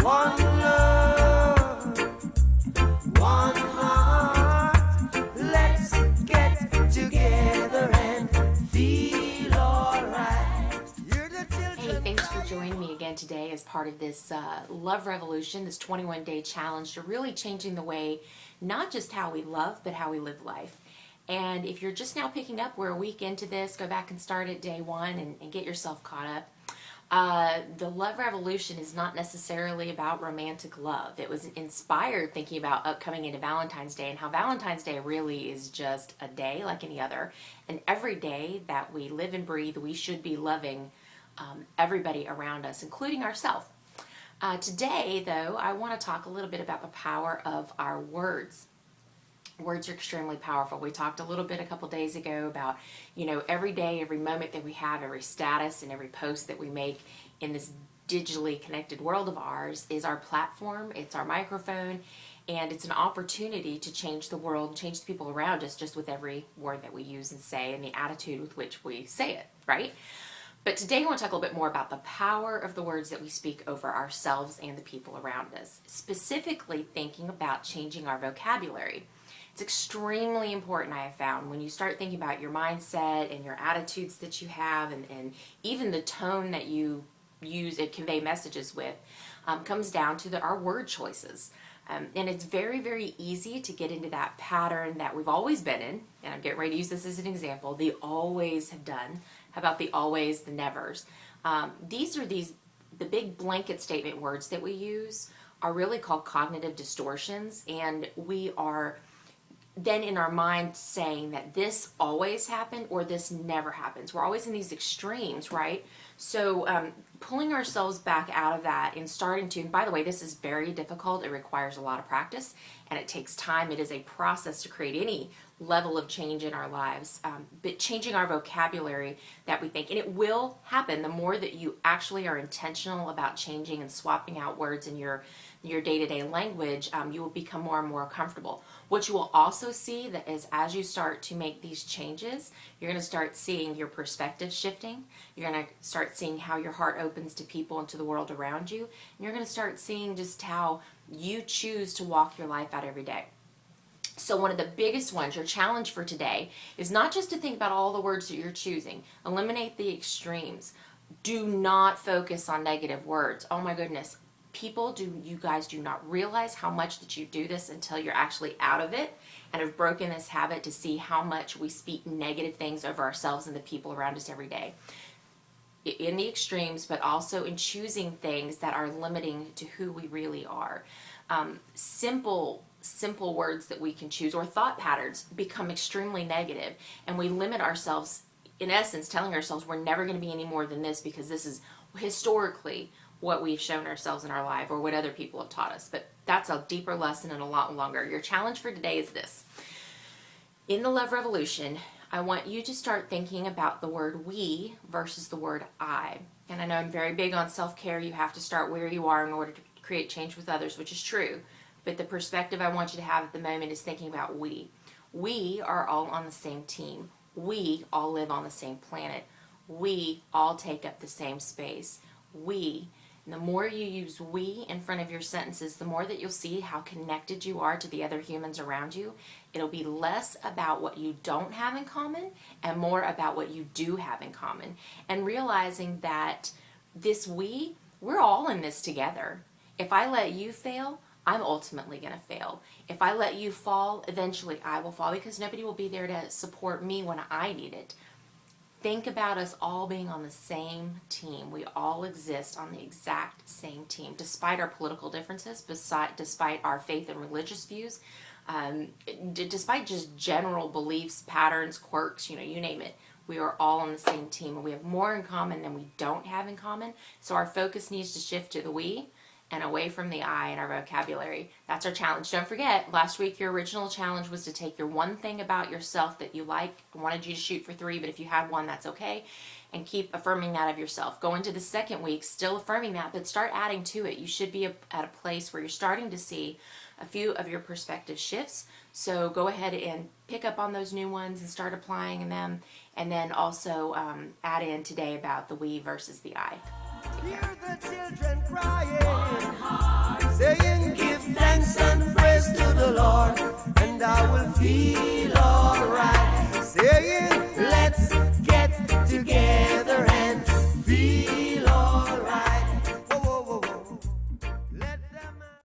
One love, one heart. Let's get together and feel alright. Hey, thanks for joining me again today as part of this Love Revolution, this 21-day challenge to really changing the way, not just how we love, but how we live life. And if you're just now picking up, we're a week into this, go back and start at day one and get yourself caught up. The Love Revolution is not necessarily about romantic love. It was inspired thinking about coming into Valentine's Day and how Valentine's Day really is just a day like any other. And every day that we live and breathe, we should be loving everybody around us, including ourselves. Today, though, I want to talk a little bit about the power of our words. Words are extremely powerful. We talked a little bit a couple days ago about, every day, every moment that we have, every status and every post that we make in this digitally connected world of ours is our platform, it's our microphone, and it's an opportunity to change the world, change the people around us just with every word that we use and say and the attitude with which we say it, right? But today I want to talk a little bit more about the power of the words that we speak over ourselves and the people around us, specifically thinking about changing our vocabulary. It's extremely important, I have found, when you start thinking about your mindset and your attitudes that you have and even the tone that you use and convey messages with comes down to our word choices. And it's very, very easy to get into that pattern that we've always been in, and I'm getting ready to use this as an example, the always have done. How about the always, the nevers? The big blanket statement words that we use are really called cognitive distortions, and we are then in our mind saying that this always happened or this never happens. We're always in these extremes, right? So pulling ourselves back out of that and starting to, and by the way, this is very difficult. It requires a lot of practice and it takes time. It is a process to create any level of change in our lives, but changing our vocabulary that we think, and it will happen the more that you actually are intentional about changing and swapping out words in your day-to-day language, you will become more and more comfortable. What you will also see that is as you start to make these changes, you're going to start seeing your perspective shifting. You're going to start seeing how your heart opens to people and to the world around you. And you're going to start seeing just how you choose to walk your life out every day. So one of the biggest ones, your challenge for today, is not just to think about all the words that you're choosing. Eliminate the extremes. Do not focus on negative words. Oh my goodness. You guys do not realize how much that you do this until you're actually out of it and have broken this habit to see how much we speak negative things over ourselves and the people around us every day. In the extremes, but also in choosing things that are limiting to who we really are. Simple words that we can choose or thought patterns become extremely negative, and we limit ourselves, in essence, telling ourselves we're never going to be any more than this because this is historically what we've shown ourselves in our life or what other people have taught us. But that's a deeper lesson and a lot longer. Your challenge for today is this. In the Love Revolution, I want you to start thinking about the word we versus the word I. And I know I'm very big on self-care. You have to start where you are in order to create change with others, which is true. But the perspective I want you to have at the moment is thinking about we. We are all on the same team. We all live on the same planet. We all take up the same space. We. And the more you use we in front of your sentences, the more that you'll see how connected you are to the other humans around you. It'll be less about what you don't have in common and more about what you do have in common. And realizing that we're all in this together. If I let you fail, I'm ultimately going to fail. If I let you fall, eventually I will fall because nobody will be there to support me when I need it. Think about us all being on the same team. We all exist on the exact same team, despite our political differences, despite our faith and religious views, despite just general beliefs, patterns, quirks, you name it. We are all on the same team, and we have more in common than we don't have in common. So our focus needs to shift to the we and away from the I in our vocabulary. That's our challenge. Don't forget, last week your original challenge was to take your one thing about yourself that you like. I wanted you to shoot for 3, but if you had one, that's okay. And keep affirming that of yourself. Go into the second week still affirming that, but start adding to it. You should be at a place where you're starting to see a few of your perspective shifts. So go ahead and pick up on those new ones and start applying them. And then also add in today about the we versus the I. Hear the children crying. feel alright. Saying,